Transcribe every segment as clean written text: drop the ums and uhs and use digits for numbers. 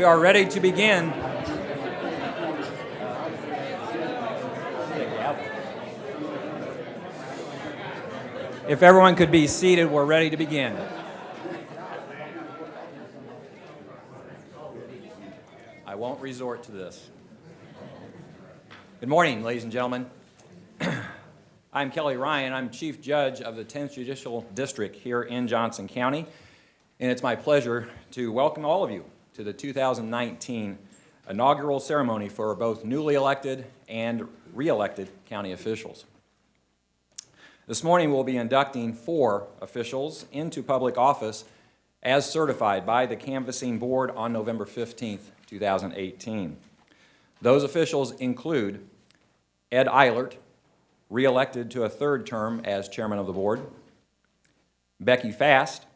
We are ready to begin. If everyone could be seated, we're ready to begin. I won't resort to this. Good morning, ladies and gentlemen. I'm Kelly Ryan. I'm Chief Judge of the 10th Judicial District here in Johnson County, and it's my pleasure to welcome all of you to the 2019 inaugural ceremony for both newly elected and re-elected county officials. This morning we'll be inducting 4 officials into public office as certified by the Canvassing Board on November 15th, 2018. Those officials include Ed Eilert, re-elected to a 3rd term as Chairman of the Board; Becky Fast,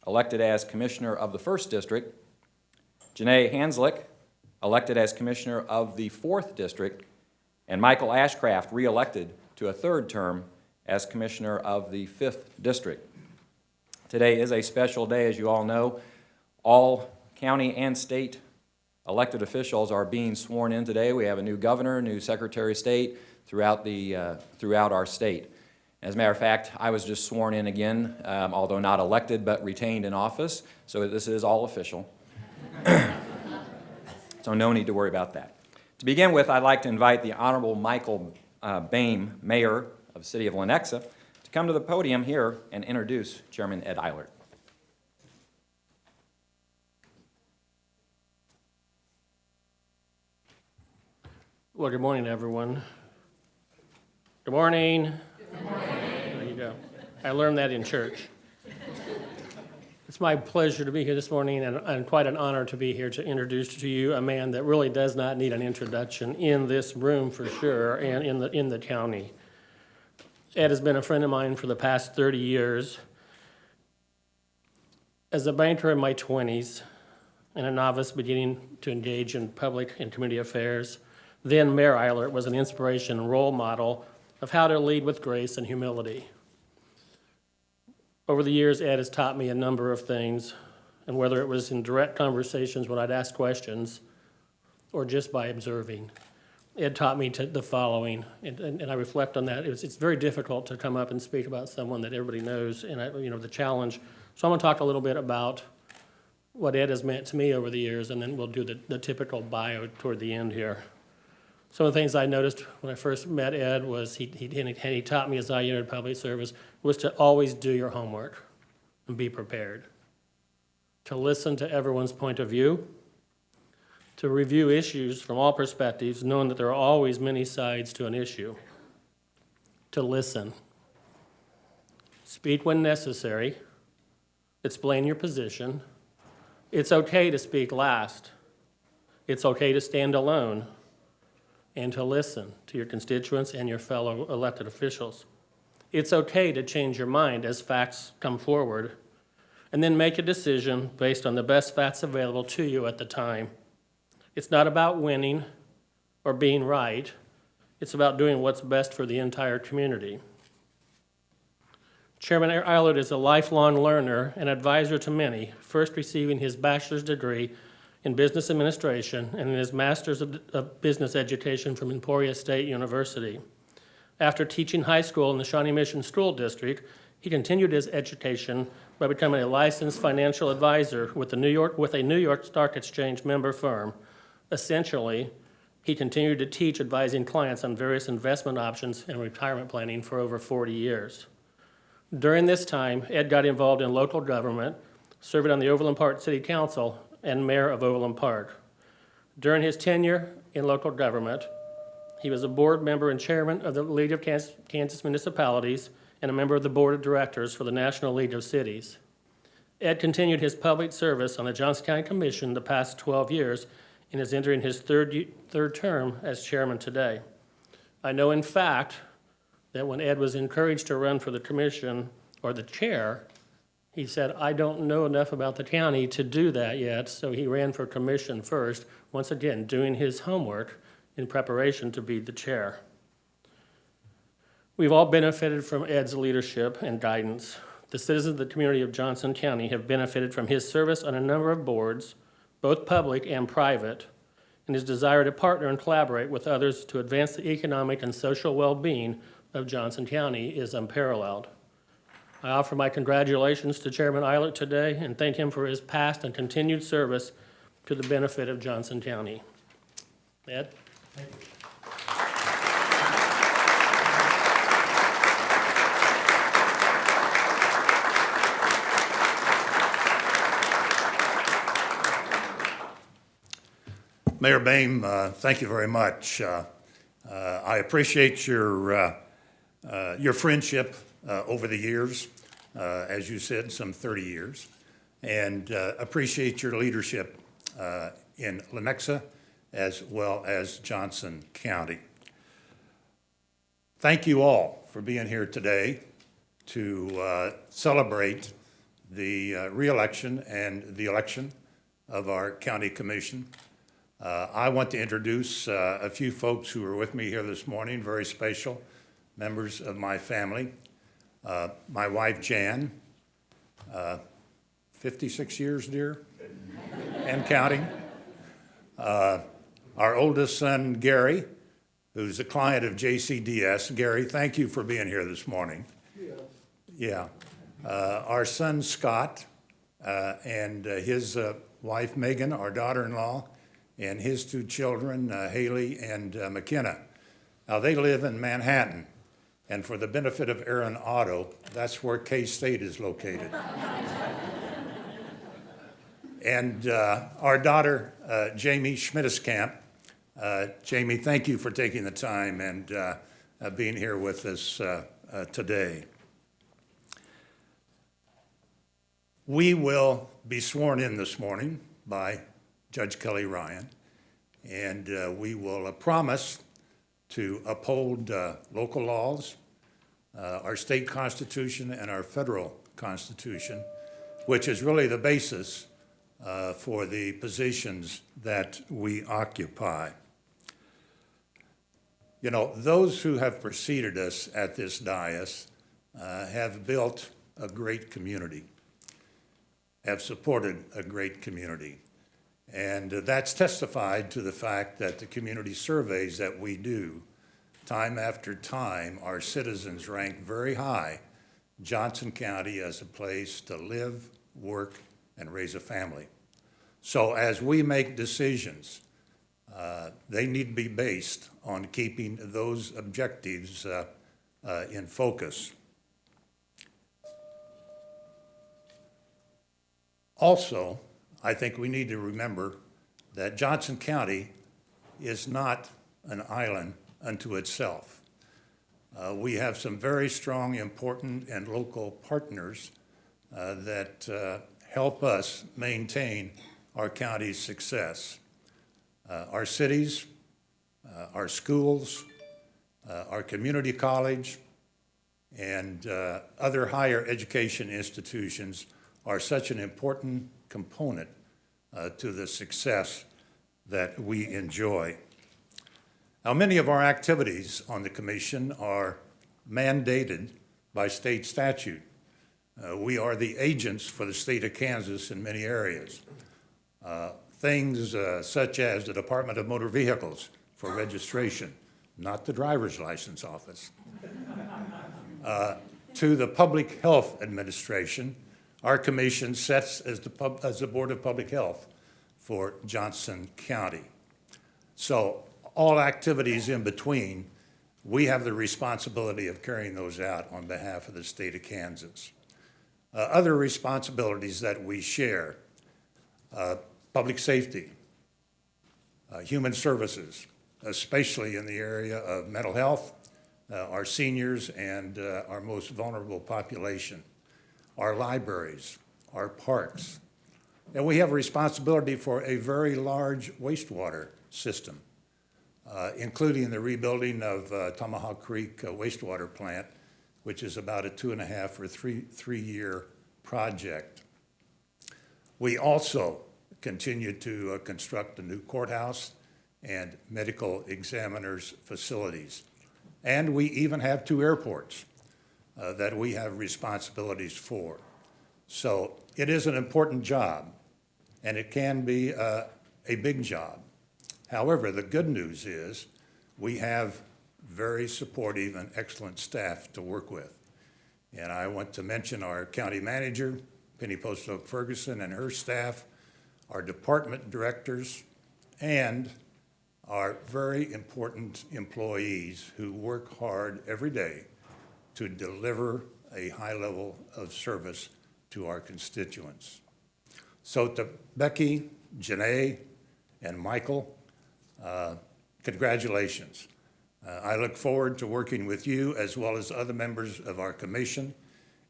elected as Commissioner of the 1st District; Janae Hanslick, elected as Commissioner of the 4th District; and Michael Ashcraft, re-elected to a 3rd term as Commissioner of the 5th District. Today is a special day, as you all know. All county and state elected officials are being sworn in today. We have a new governor, new Secretary of State throughout our state. As a matter of fact, I was just sworn in again, although not elected, but retained in office, so this is all official. So no need to worry about that. To begin with, I'd like to invite the Honorable Michael Boehm, Mayor of the City of Lenexa, to come to the podium here and introduce Chairman Ed Eilert. Well, good morning, everyone. Good morning. Good morning. There you go. I learned that in church. It's my pleasure to be here this morning, and quite an honor to be here to introduce to you a man that really does not need an introduction in this room for sure, and in the county. Ed has been a friend of mine for the past 30 years. As a banker in my 20s and a novice beginning to engage in public and community affairs, then Mayor Eilert was an inspiration and role model of how to lead with grace and humility. Over the years, Ed has taught me a number of things, and whether it was in direct conversations when I'd ask questions or just by observing, Ed taught me the following, and I reflect on that. It's very difficult to come up and speak about someone that everybody knows, and the challenge. So I'm going to talk a little bit about what Ed has meant to me over the years, and then we'll do the typical bio toward the end here. Some of the things I noticed when I first met Ed was he taught me as I entered public service was to always do your homework and be prepared, to listen to everyone's point of view, to review issues from all perspectives, knowing that there are always many sides to an issue, to listen, speak when necessary, explain your position. It's okay to speak last. It's okay to stand alone, and to listen to your constituents and your fellow elected officials. It's okay to change your mind as facts come forward, and then make a decision based on the best facts available to you at the time. It's not about winning or being right. It's about doing what's best for the entire community. Chairman Eilert is a lifelong learner and advisor to many, first receiving his bachelor's degree in business administration and his master's of business education from Emporia State University. After teaching high school in the Shawnee Mission School District, he continued his education by becoming a licensed financial advisor with a New York Stock Exchange member firm. Essentially, he continued to teach advising clients on various investment options and retirement planning for over 40 years. During this time, Ed got involved in local government, serving on the Overland Park City Council and mayor of Overland Park. During his tenure in local government, he was a board member and chairman of the League of Kansas Municipalities and a member of the board of directors for the National League of Cities. Ed continued his public service on the Johnson County Commission the past 12 years and is entering his third term as chairman today. I know, in fact, that when Ed was encouraged to run for the commission or the chair, he said, I don't know enough about the county to do that yet, so he ran for commission first, once again doing his homework in preparation to be the chair. We've all benefited from Ed's leadership and guidance. The citizens of the community of Johnson County have benefited from his service on a number of boards, both public and private, and his desire to partner and collaborate with others to advance the economic and social well-being of Johnson County is unparalleled. I offer my congratulations to Chairman Eilert today and thank him for his past and continued service to the benefit of Johnson County. Ed? Thank you. Mayor Boehm, thank you very much. I appreciate your friendship over the years, as you said, some 30 years, and appreciate your leadership in Lenexa as well as Johnson County. Thank you all for being here today to celebrate the re-election and the election of our county commission. I want to introduce a few folks who are with me here this morning, very special members of my family. My wife, Jan, 56 years, dear, and counting. Our oldest son, Gary, who's a client of JCDS. Gary, thank you for being here this morning. Yeah. Our son, Scott, and his wife, Megan, our daughter-in-law, and his two children, Haley and McKenna. Now, they live in Manhattan, and for the benefit of Aaron Otto, that's where K-State is located. And our daughter, Jamie Schmitteskamp. Jamie, thank you for taking the time and being here with us today. We will be sworn in this morning by Judge Kelly Ryan, and we will promise to uphold local laws, our state constitution, and our federal constitution, which is really the basis for the positions that we occupy. You know, those who have preceded us at this dais have built a great community, have supported a great community. And that's testified to the fact that the community surveys that we do, time after time, our citizens rank very high Johnson County as a place to live, work, and raise a family. So as we make decisions, they need to be based on keeping those objectives in focus. Also, I think we need to remember that Johnson County is not an island unto itself. We have some very strong, important, and local partners that help us maintain our county's success. Our cities, our schools, our community college, and other higher education institutions are such an important component to the success that we enjoy. Now, many of our activities on the commission are mandated by state statute. We are the agents for the state of Kansas in many areas. Things such as the Department of Motor Vehicles for registration, not the driver's license office, to the Public Health Administration. Our commission sets as the Board of Public Health for Johnson County. So all activities in between, we have the responsibility of carrying those out on behalf of the state of Kansas. Other responsibilities that we share, public safety, human services, especially in the area of mental health, our seniors, and our most vulnerable population, our libraries, our parks. And we have a responsibility for a very large wastewater system, including the rebuilding of Tomahawk Creek wastewater plant, which is about a 2.5 or 3 year project. We also continue to construct a new courthouse and medical examiners facilities. And we even have 2 airports that we have responsibilities for. So it is an important job, and it can be a big job. However, the good news is we have very supportive and excellent staff to work with. And I want to mention our county manager, Penny Post Oak Ferguson, and her staff, our department directors, and our very important employees who work hard every day to deliver a high level of service to our constituents. So to Becky, Janae, and Michael, congratulations. I look forward to working with you as well as other members of our commission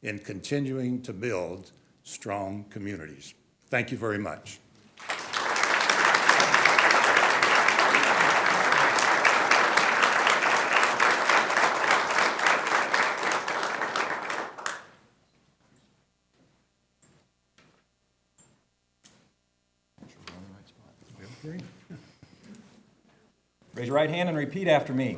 in continuing to build strong communities. Thank you very much. Raise your right hand and repeat after me.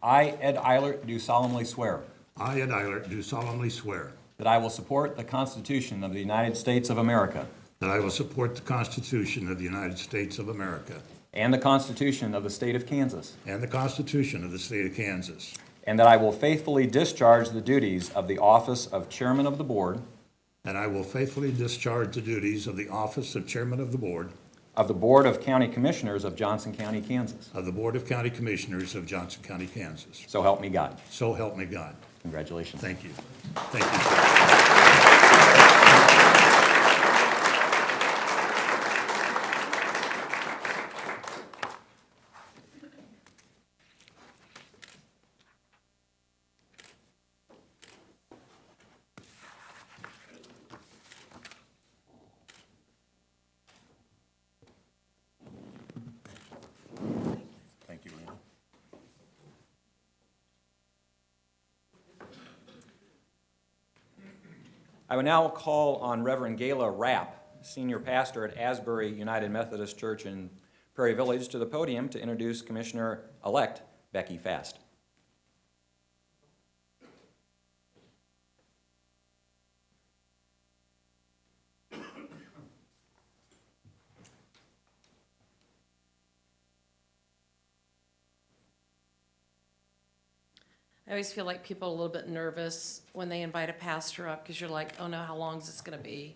I, Ed Eilert, do solemnly swear I, Ed Eilert, do solemnly swear that I will support the Constitution of the United States of America that I will support the Constitution of the United States of America and the Constitution of the State of Kansas, and the Constitution of the State of Kansas, and that I will faithfully discharge the duties of the office of Chairman of the Board and I will faithfully discharge the duties of the office of Chairman of the Board of the Board of County Commissioners of Johnson County, Kansas. of the Board of County Commissioners of Johnson County, Kansas. So help me God. So help me God. Congratulations. Thank you. Thank you, sir. Thank you, Lena. I will now call on Reverend Gayla Rapp, Senior Pastor at Asbury United Methodist Church in Prairie Village, to the podium to introduce Commissioner-elect Becky Fast. I always feel like people are a little bit nervous when they invite a pastor up because you're like, oh no, how long is this going to be?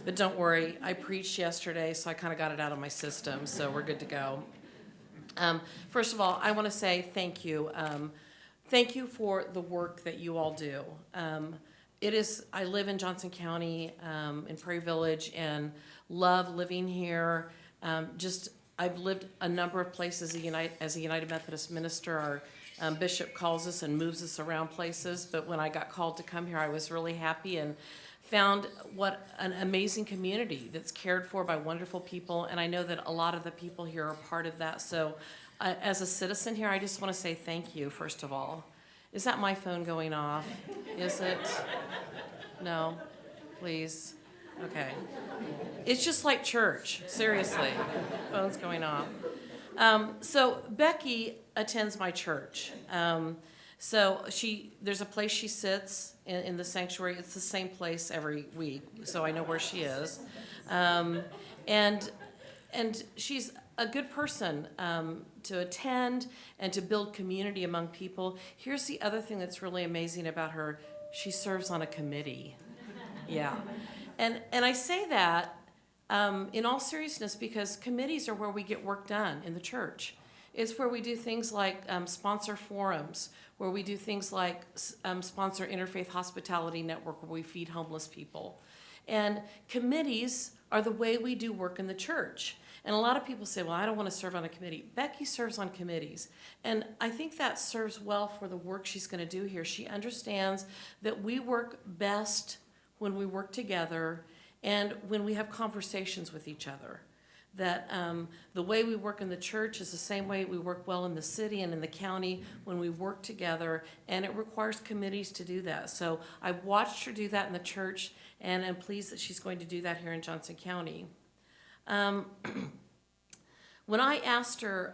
But don't worry, I preached yesterday, so I kind of got it out of my system, so we're good to go. First of all, I want to say thank you. Thank you for the work that you all do. I live in Johnson County, in Prairie Village, and love living here. I've lived a number of places as a United Methodist minister. Our bishop calls us and moves us around places, but when I got called to come here, I was really happy and found what an amazing community that's cared for by wonderful people, and I know that a lot of the people here are part of that. So as a citizen here, I just want to say thank you, first of all. Is that my phone going off? Is it? No? Please? Okay. It's just like church, seriously. Phone's going off. So Becky attends my church. There's a place she sits in the sanctuary. It's the same place every week, so I know where she is. And she's a good person to attend and to build community among people. Here's the other thing that's really amazing about her. She serves on a committee. Yeah. And I say that in all seriousness because committees are where we get work done in the church. It's where we do things like sponsor forums, where we do things like sponsor Interfaith Hospitality Network, where we feed homeless people. And committees are the way we do work in the church. And a lot of people say, well, I don't want to serve on a committee. Becky serves on committees. And I think that serves well for the work she's going to do here. She understands that we work best when we work together and when we have conversations with each other. That the way we work in the church is the same way we work well in the city and in the county when we work together, and it requires committees to do that. So I've watched her do that in the church, and I'm pleased that she's going to do that here in Johnson County. When I asked her,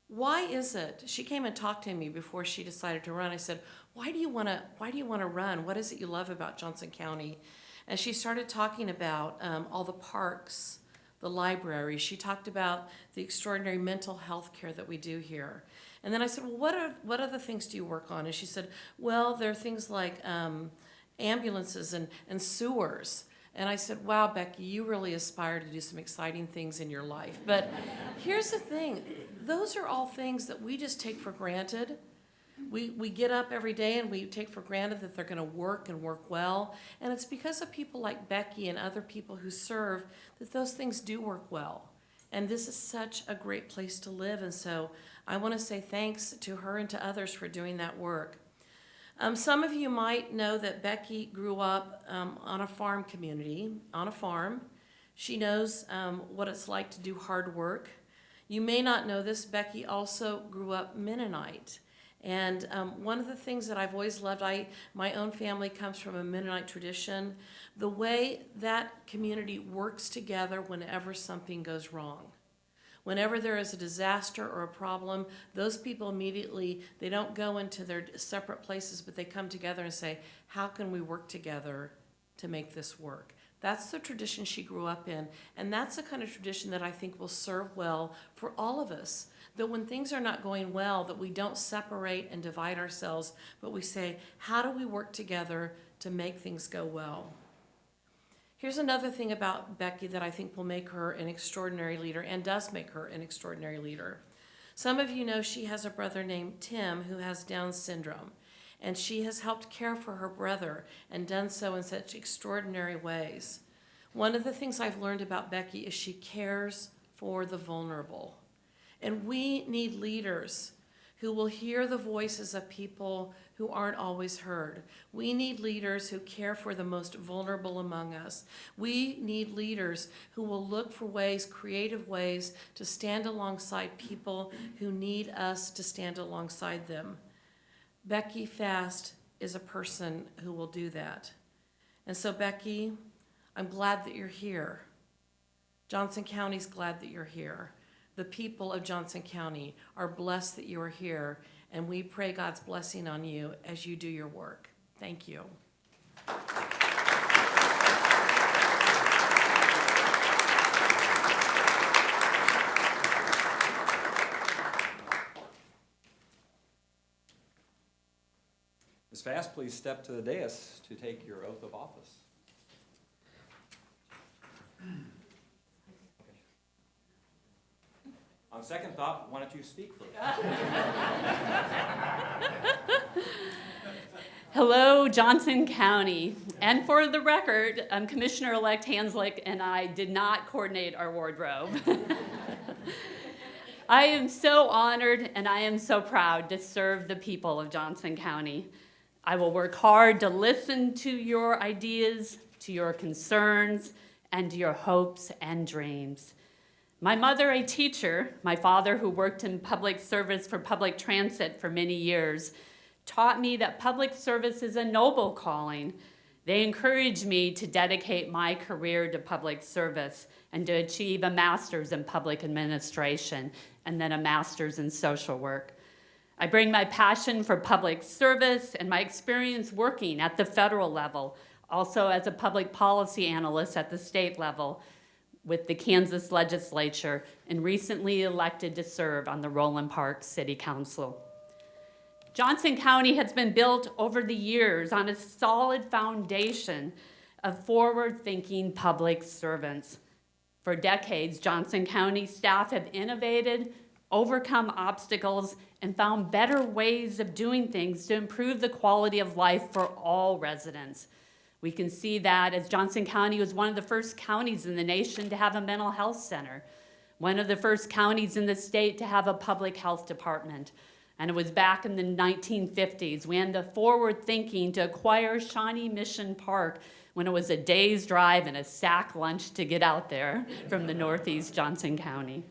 why is it, she came and talked to me before she decided to run. I said, why do you want to run? What is it you love about Johnson County? And she started talking about all the parks, the library. She talked about the extraordinary mental health care that we do here. And then I said, well, what other things do you work on? And she said, well, there are things like ambulances and sewers. And I said, wow, Becky, you really aspire to do some exciting things in your life. But here's the thing. Those are all things that we just take for granted. We get up every day and we take for granted that they're going to work and work well. And it's because of people like Becky and other people who serve that those things do work well. And this is such a great place to live. And so I want to say thanks to her and to others for doing that work. Some of you might know that Becky grew up on a farm community, on a farm. She knows what it's like to do hard work. You may not know this, Becky also grew up Mennonite. And one of the things that I've always loved, my own family comes from a Mennonite tradition, the way that community works together whenever something goes wrong. Whenever there is a disaster or a problem, those people immediately, they don't go into their separate places, but they come together and say, how can we work together to make this work? That's the tradition she grew up in, and that's the kind of tradition that I think will serve well for all of us. That when things are not going well, that we don't separate and divide ourselves, but we say, how do we work together to make things go well? Here's another thing about Becky that I think will make her an extraordinary leader and does make her an extraordinary leader. Some of you know she has a brother named Tim who has Down syndrome, and she has helped care for her brother and done so in such extraordinary ways. One of the things I've learned about Becky is she cares for the vulnerable. And we need leaders who will hear the voices of people who aren't always heard. We need leaders who care for the most vulnerable among us. We need leaders who will look for ways, creative ways, to stand alongside people who need us to stand alongside them. Becky Fast is a person who will do that. And so, Becky, I'm glad that you're here. Johnson County's glad that you're here. The people of Johnson County are blessed that you are here, and we pray God's blessing on you as you do your work. Thank you. Ms. Fast, please step to the dais to take your oath of office. On second thought, why don't you speak first? Hello, Johnson County. And for the record, Commissioner-elect Hanslick and I did not coordinate our wardrobe. I am so honored and I am so proud to serve the people of Johnson County. I will work hard to listen to your ideas, to your concerns, and to your hopes and dreams. My mother, a teacher, my father, who worked in public service for public transit for many years, taught me that public service is a noble calling. They encouraged me to dedicate my career to public service and to achieve a master's in public administration and then a master's in social work. I bring my passion for public service and my experience working at the federal level, also as a public policy analyst at the state level, with the Kansas legislature, and recently elected to serve on the Roland Park City Council. Johnson County has been built over the years on a solid foundation of forward-thinking public servants. For decades, Johnson County staff have innovated, overcome obstacles, and found better ways of doing things to improve the quality of life for all residents. We can see that as Johnson County was one of the first counties in the nation to have a mental health center, one of the first counties in the state to have a public health department. And it was back in the 1950s. We had the forward thinking to acquire Shawnee Mission Park when it was a day's drive and a sack lunch to get out there from the Northeast Johnson County.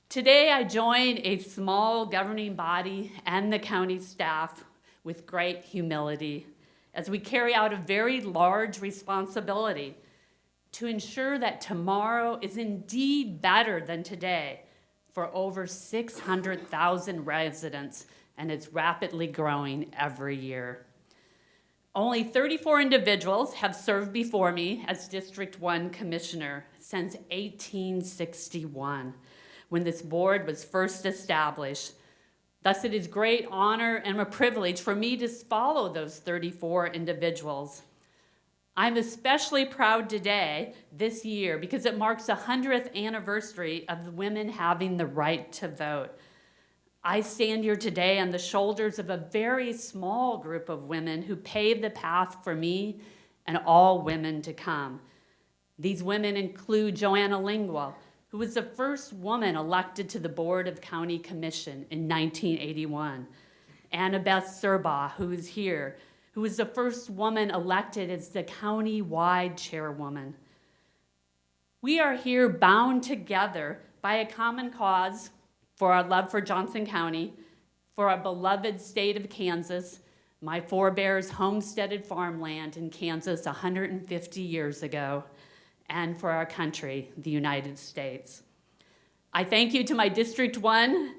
Today, I join a small governing body and the county staff with great humility as we carry out a very large responsibility to ensure that tomorrow is indeed better than today for over 600,000 residents, and it's rapidly growing every year. Only 34 individuals have served before me as District 1 Commissioner since 1861, when this board was first established. Thus, it is great honor and a privilege for me to follow those 34 individuals. I'm especially proud today, this year, because it marks the 100th anniversary of the women having the right to vote. I stand here today on the shoulders of a very small group of women who paved the path for me and all women to come. These women include Joanna Lingua, who was the first woman elected to the Board of County Commission in 1981. Annabeth Serbaugh, who is here, who was the first woman elected as the county-wide chairwoman. We are here bound together by a common cause for our love for Johnson County, for our beloved state of Kansas, my forebears homesteaded farmland in Kansas 150 years ago, and for our country, the United States. I thank you to my District 1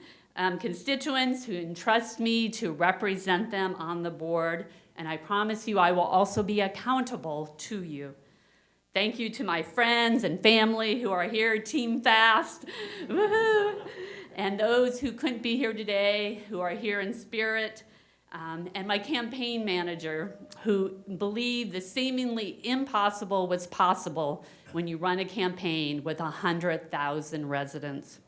constituents who entrust me to represent them on the board, and I promise you I will also be accountable to you. Thank you to my friends and family who are here, Team Fast, woohoo! And those who couldn't be here today, who are here in spirit, and my campaign manager, who believed the seemingly impossible was possible when you run a campaign with 100,000 residents.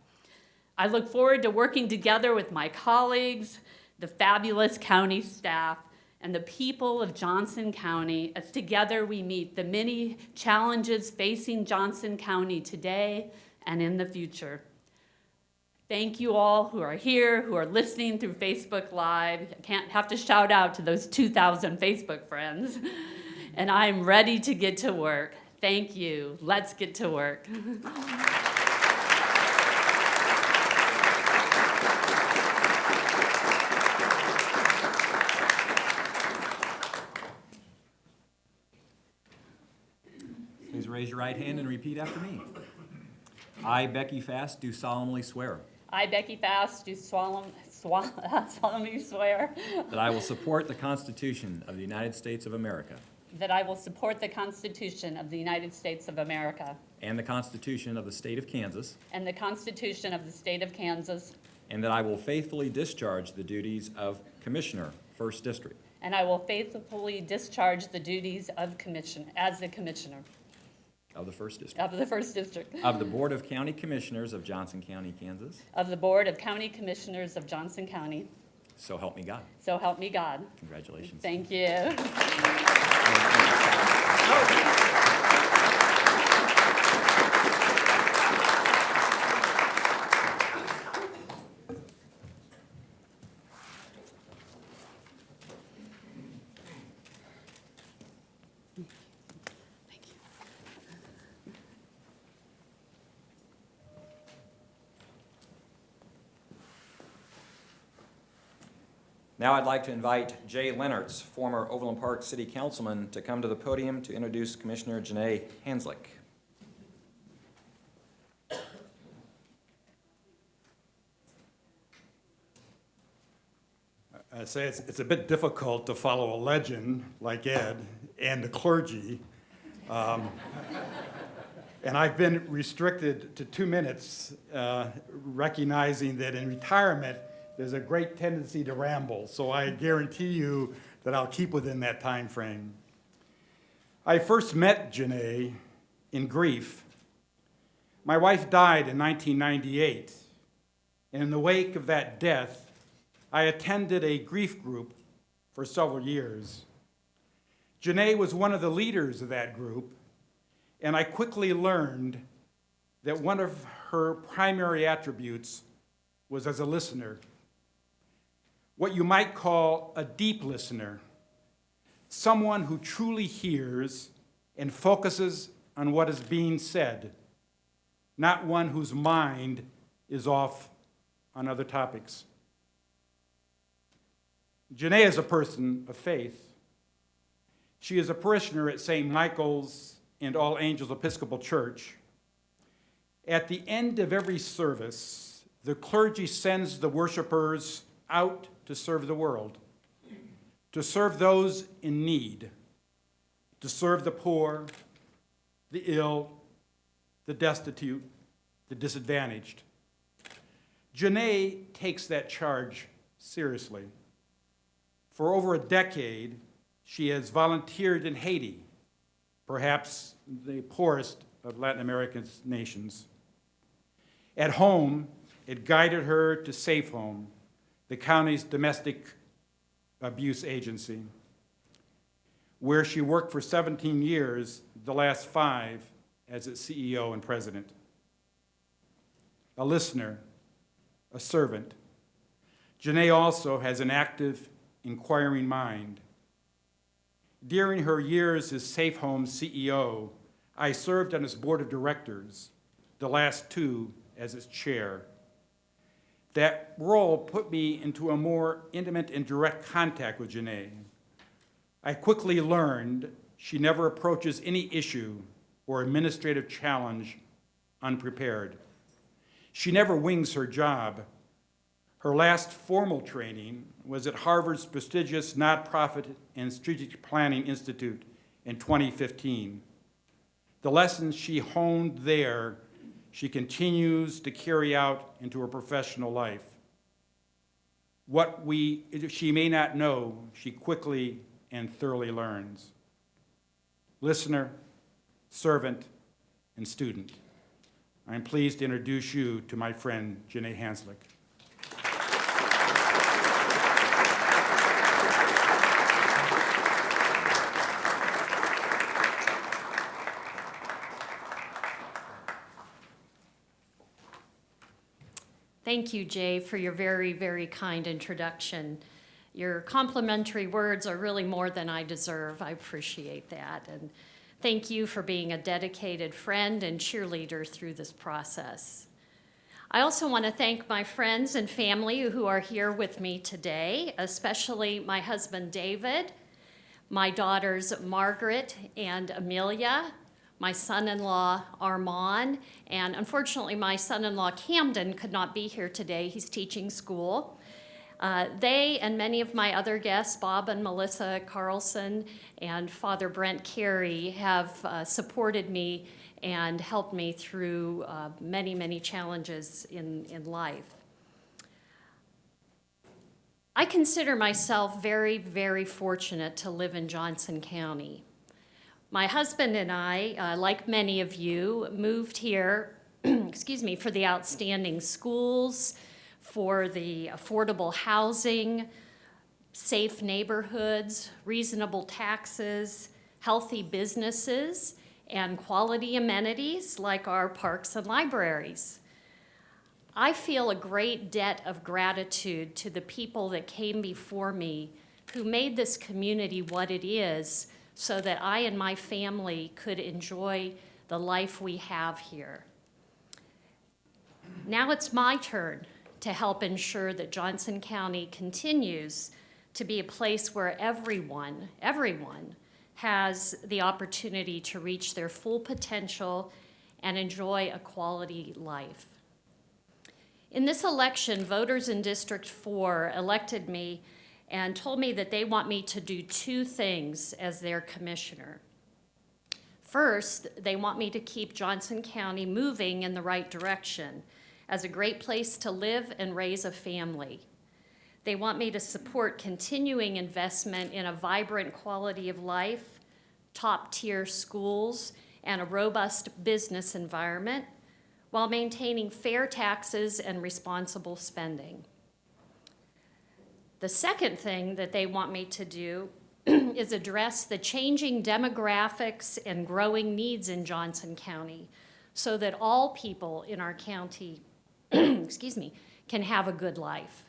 I look forward to working together with my colleagues, the fabulous county staff, and the people of Johnson County as together we meet the many challenges facing Johnson County today and in the future. Thank you all who are here, who are listening through Facebook Live. I can't have to shout out to those 2,000 Facebook friends. And I'm ready to get to work. Thank you. Let's get to work. Please raise your right hand and repeat after me. I, Becky Fast, do solemnly swear I, Becky Fast, do solemnly swear that I will support the Constitution of the United States of America that I will support the Constitution of the United States of America and the Constitution of the State of Kansas, and the Constitution of the State of Kansas, and that I will faithfully discharge the duties of Commissioner, 1st District, and I will faithfully discharge the duties of as the Commissioner of the 1st District, of the 1st District, of the Board of County Commissioners of Johnson County, Kansas. of the Board of County Commissioners of Johnson County. So help me God. So help me God. Congratulations. Thank you. Now I'd like to invite Jay Leonards, former Overland Park City Councilman, to come to the podium to introduce Commissioner Janae Hanslick. I say it's a bit difficult to follow a legend like Ed and the clergy. And I've been restricted to 2 minutes, recognizing that in retirement, there's a great tendency to ramble. So I guarantee you that I'll keep within that time frame. I first met Janae in grief. My wife died in 1998. And in the wake of that death, I attended a grief group for several years. Janae was one of the leaders of that group, and I quickly learned that one of her primary attributes was as a listener. What you might call a deep listener, someone who truly hears and focuses on what is being said, not one whose mind is off on other topics. Janae is a person of faith. She is a parishioner at St. Michael's and All Angels Episcopal Church. At the end of every service, the clergy sends the worshipers out to serve the world, to serve those in need, to serve the poor, the ill, the destitute, the disadvantaged. Janae takes that charge seriously. For over a decade, she has volunteered in Haiti, perhaps the poorest of Latin American nations. At home, it guided her to Safe Home, the county's domestic abuse agency, where she worked for 17 years, the last 5 as its CEO and president. A listener, a servant. Janae also has an active, inquiring mind. During her years as Safe Home CEO, I served on its board of directors, the last 2 as its chair. That role put me into a more intimate and direct contact with Janae. I quickly learned she never approaches any issue or administrative challenge unprepared. She never wings her job. Her last formal training was at Harvard's prestigious Nonprofit and Strategic Planning Institute in 2015. The lessons she honed there, she continues to carry out into her professional life. What she may not know, she quickly and thoroughly learns. Listener, servant, and student. I'm pleased to introduce you to my friend, Janae Hanslick. Thank you, Jay, for your very, very kind introduction. Your complimentary words are really more than I deserve. I appreciate that. And thank you for being a dedicated friend and cheerleader through this process. I also want to thank my friends and family who are here with me today, especially my husband, David, my daughters, Margaret and Amelia, my son-in-law, Armand, and unfortunately, my son-in-law, Camden, could not be here today. He's teaching school. They and many of my other guests, Bob and Melissa Carlson and Father Brent Carey, have supported me and helped me through many, many challenges in life. I consider myself very, very fortunate to live in Johnson County. My husband and I, like many of you, moved here, for the outstanding schools, for the affordable housing, safe neighborhoods, reasonable taxes, healthy businesses, and quality amenities like our parks and libraries. I feel a great debt of gratitude to the people that came before me who made this community what it is, so that I and my family could enjoy the life we have here. Now it's my turn to help ensure that Johnson County continues to be a place where everyone has the opportunity to reach their full potential and enjoy a quality life. In this election, voters in District 4 elected me and told me that they want me to do 2 things as their commissioner. First, they want me to keep Johnson County moving in the right direction as a great place to live and raise a family. They want me to support continuing investment in a vibrant quality of life, top-tier schools, and a robust business environment while maintaining fair taxes and responsible spending. The second thing that they want me to do is address the changing demographics and growing needs in Johnson County so that all people in our county can have a good life.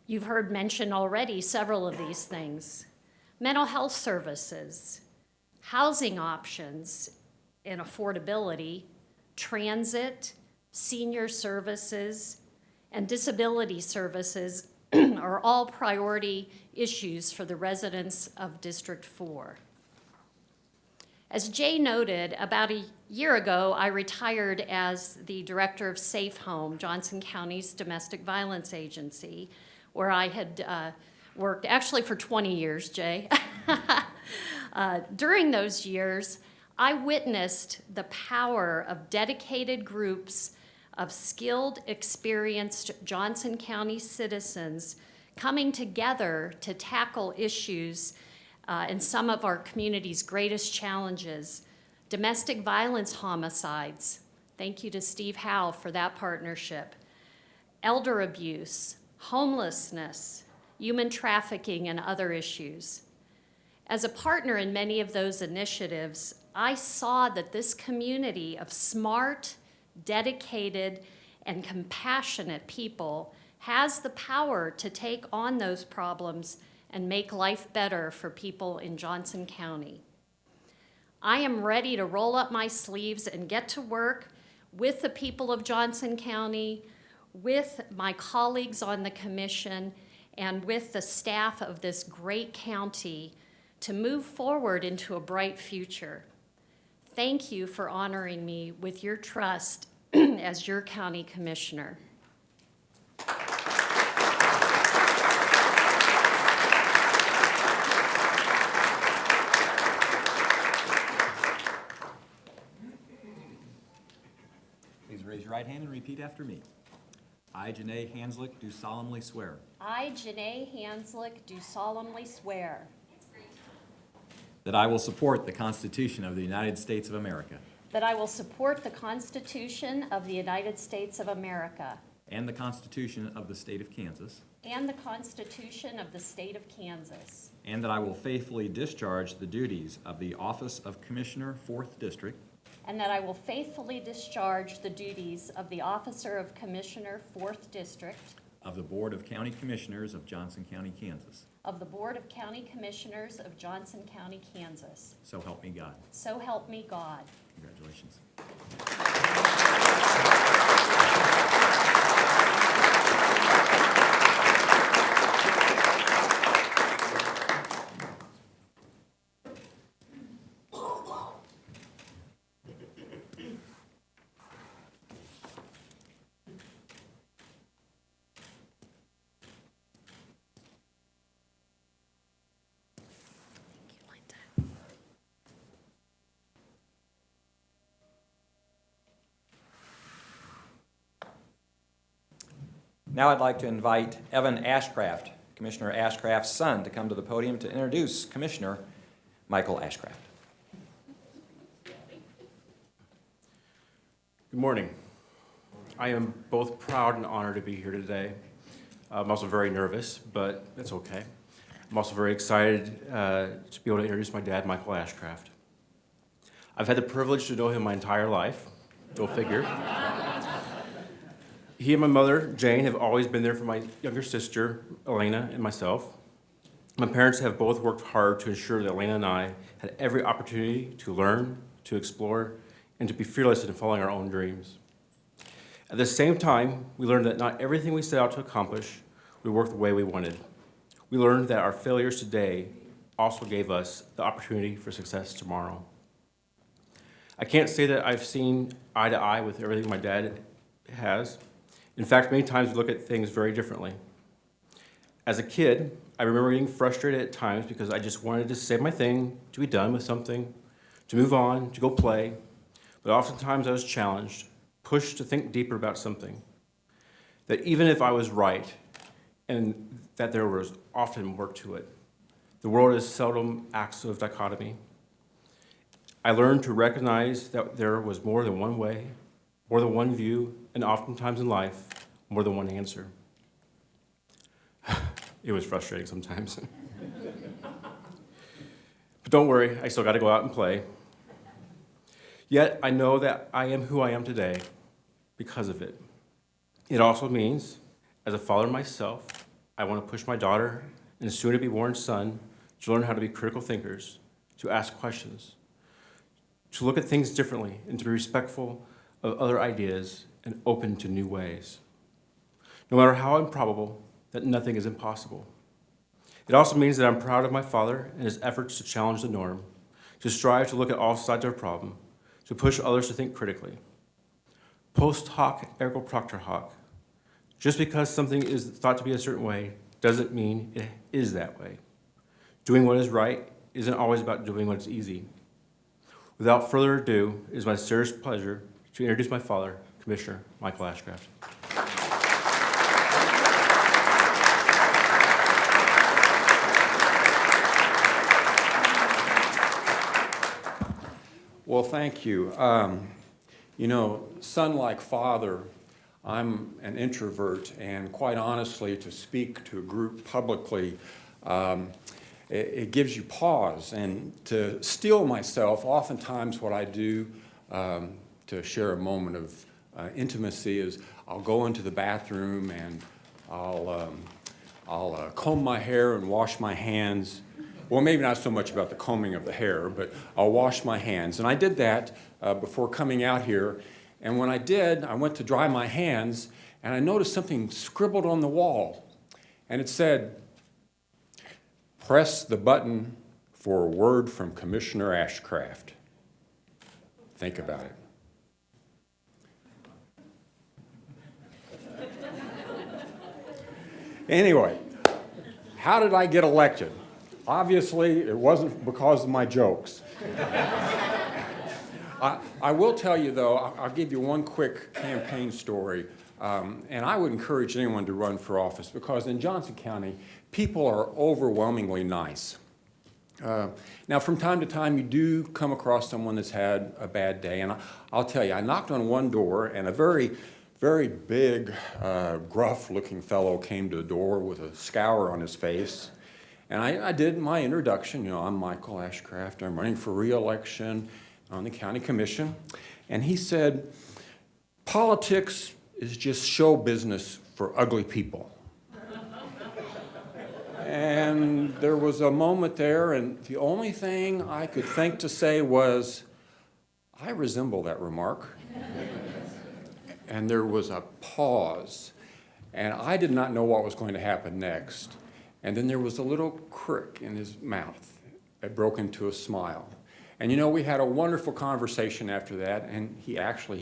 You've heard mentioned already several of these things: mental health services, housing options and affordability, transit, senior services, and disability services are all priority issues for the residents of District 4. As Jay noted, about a year ago, I retired as the director of Safe Home, Johnson County's domestic violence agency, where I had worked, actually for 20 years, Jay. During those years, I witnessed the power of dedicated groups of skilled, experienced Johnson County citizens coming together to tackle issues and some of our community's greatest challenges. Domestic violence homicides. Thank you to Steve Howe for that partnership. Elder abuse, homelessness, human trafficking, and other issues. As a partner in many of those initiatives, I saw that this community of smart, dedicated, and compassionate people has the power to take on those problems and make life better for people in Johnson County. I am ready to roll up my sleeves and get to work with the people of Johnson County, with my colleagues on the commission, and with the staff of this great county to move forward into a bright future. Thank you for honoring me with your trust as your county commissioner. Please raise your right hand and repeat after me. I, Janae Hanslick, do solemnly swear I, Janae Hanslick, do solemnly swear that I will support the Constitution of the United States of America that I will support the Constitution of the United States of America and the Constitution of the State of Kansas, and the Constitution of the State of Kansas, and that I will faithfully discharge the duties of the Office of Commissioner, 4th District, and that I will faithfully discharge the duties of the Officer of Commissioner, 4th District, of the Board of County Commissioners of Johnson County, Kansas. of the Board of County Commissioners of Johnson County, Kansas. So help me God. So help me God. Congratulations. Now I'd like to invite Evan Ashcraft, Commissioner Ashcraft's son, to come to the podium to introduce Commissioner Michael Ashcraft. Good morning. I am both proud and honored to be here today. I'm also very nervous, but that's okay. I'm also very excited to be able to introduce my dad, Michael Ashcraft. I've had the privilege to know him my entire life, go figure. He and my mother, Jane, have always been there for my younger sister, Elena, and myself. My parents have both worked hard to ensure that Elena and I had every opportunity to learn, to explore, and to be fearless in following our own dreams. At the same time, we learned that not everything we set out to accomplish would work the way we wanted. We learned that our failures today also gave us the opportunity for success tomorrow. I can't say that I've seen eye to eye with everything my dad has. In fact, many times we look at things very differently. As a kid, I remember getting frustrated at times because I just wanted to say my thing, to be done with something, to move on, to go play. But oftentimes I was challenged, pushed to think deeper about something. That even if I was right, and that there was often more to it, the world is seldom acts of dichotomy. I learned to recognize that there was more than one way, more than one view, and oftentimes in life, more than one answer. It was frustrating sometimes. But don't worry, I still got to go out and play. Yet I know that I am who I am today because of it. It also means, as a father myself, I want to push my daughter and soon-to-be-born son to learn how to be critical thinkers, to ask questions, to look at things differently, and to be respectful of other ideas and open to new ways. No matter how improbable, that nothing is impossible. It also means that I'm proud of my father and his efforts to challenge the norm, to strive to look at all sides of a problem, to push others to think critically. Post hoc ergo propter hoc. Just because something is thought to be a certain way doesn't mean it is that way. Doing what is right isn't always about doing what's easy. Without further ado, it is my serious pleasure to introduce my father, Commissioner Michael Ashcraft. Well, thank you. You know, son like father, I'm an introvert, and quite honestly, to speak to a group publicly, it gives you pause. And to steel myself, oftentimes what I do to share a moment of intimacy is I'll go into the bathroom and I'll comb my hair and wash my hands. Well, maybe not so much about the combing of the hair, but I'll wash my hands. And I did that before coming out here. And when I did, I went to dry my hands, and I noticed something scribbled on the wall. And it said, "Press the button for a word from Commissioner Ashcraft." Think about it. Anyway, how did I get elected? Obviously, it wasn't because of my jokes. I will tell you, though, I'll give you one quick campaign story, and I would encourage anyone to run for office because in Johnson County, people are overwhelmingly nice. Now, from time to time, you do come across someone that's had a bad day, and I'll tell you, I knocked on one door, and a very, very big, gruff-looking fellow came to the door with a scour on his face. And I did my introduction. You know, I'm Michael Ashcraft. I'm running for re-election on the county commission. And he said, "Politics is just show business for ugly people." And there was a moment there, and the only thing I could think to say was, I resemble that remark. And there was a pause, and I did not know what was going to happen next. And then there was a little crick in his mouth that broke into a smile. And you know, we had a wonderful conversation after that, and he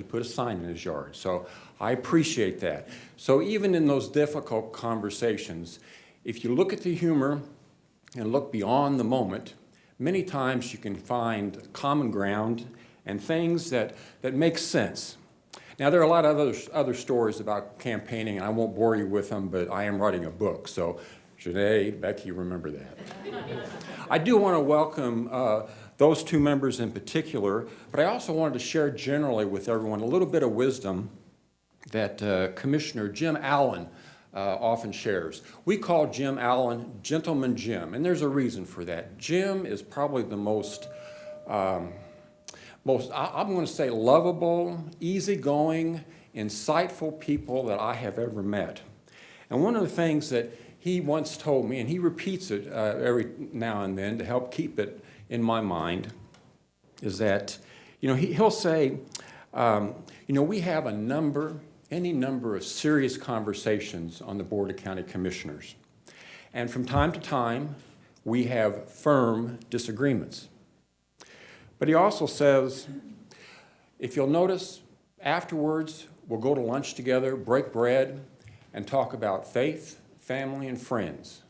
put a sign in his yard. So I appreciate that. So even in those difficult conversations, if you look at the humor and look beyond the moment, many times you can find common ground and things that make sense. Now, there are a lot of other stories about campaigning, and I won't bore you with them, but I am writing a book. So Janae, Becky, remember that. I do want to welcome those two members in particular, but I also wanted to share generally with everyone a little bit of wisdom that Commissioner Jim Allen often shares. We call Jim Allen Gentleman Jim, and there's a reason for that. Jim is probably the most I'm going to say lovable, easygoing, insightful people that I have ever met. And one of the things that he once told me, and he repeats it every now and then to help keep it in my mind, is that, you know, he'll say, you know, we have any number of serious conversations on the Board of County Commissioners. And from time to time, we have firm disagreements. But he also says, if you'll notice, afterwards, we'll go to lunch together, break bread, and talk about faith, family, and friends.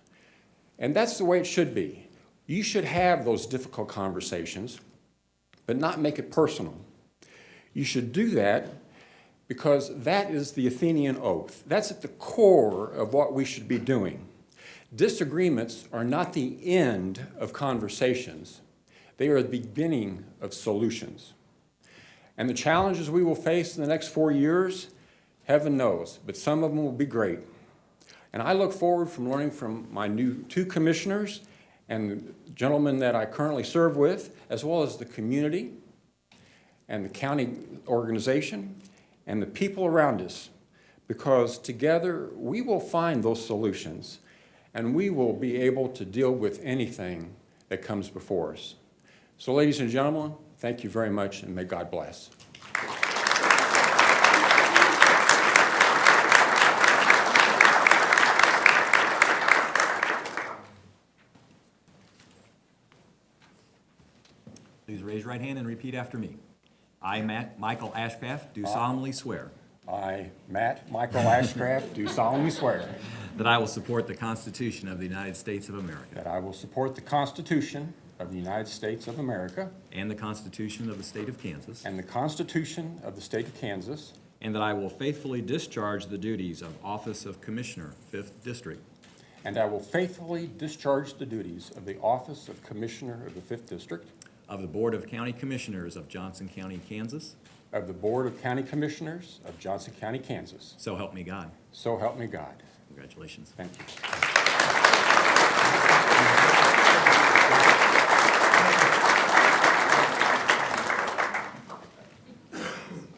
And that's the way it should be. You should have those difficult conversations, but not make it personal. You should do that because that is the Athenian oath. That's at the core of what we should be doing. Disagreements are not the end of conversations. They are the beginning of solutions. And the challenges we will face in the next 4 years, heaven knows, but some of them will be great. And I look forward from learning from my new 2 commissioners and the gentlemen that I currently serve with, as well as the community and the county organization and the people around us, because together we will find those solutions and we will be able to deal with anything that comes before us. So, ladies and gentlemen, thank you very much, and may God bless. Please raise your right hand and repeat after me. I, Michael Ashcraft, do solemnly swear I, Matt Michael Ashcraft, do solemnly swear that I will support the Constitution of the United States of America that I will support the Constitution of the United States of America and the Constitution of the State of Kansas, and the Constitution of the State of Kansas, and that I will faithfully discharge the duties of Office of Commissioner, 5th District, and I will faithfully discharge the duties of the Office of Commissioner of the 5th District of the Board of County Commissioners of Johnson County, Kansas. of the Board of County Commissioners of Johnson County, Kansas. So help me God. So help me God. Congratulations. Thank you.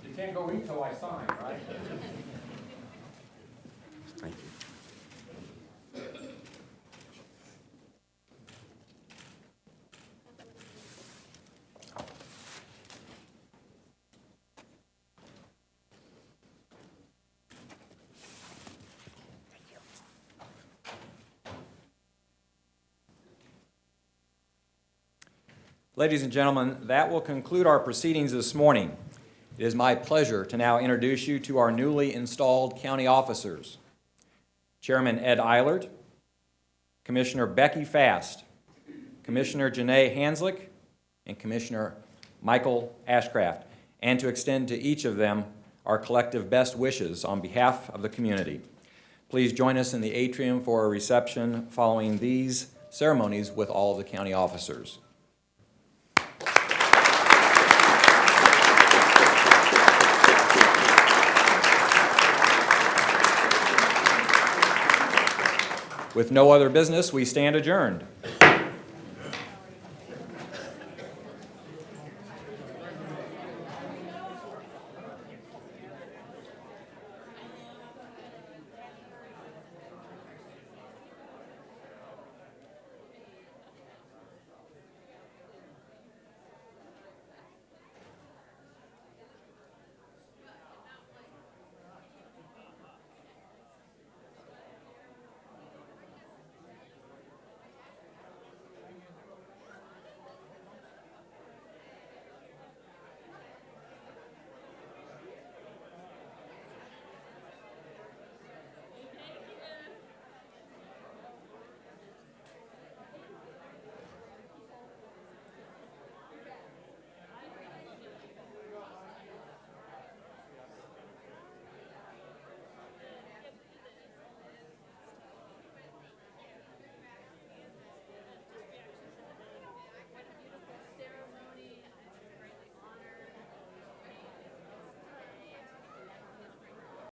You can't go eat till I sign, right? Thank you. Ladies and gentlemen, that will conclude our proceedings this morning. It is my pleasure to now introduce you to our newly installed county officers. Chairman Ed Eilert, Commissioner Becky Fast, Commissioner Janae Hanslick, and Commissioner Michael Ashcraft, and to extend to each of them our collective best wishes on behalf of the community. Please join us in the atrium for a reception following these ceremonies with all of the county officers. With no other business, we stand adjourned.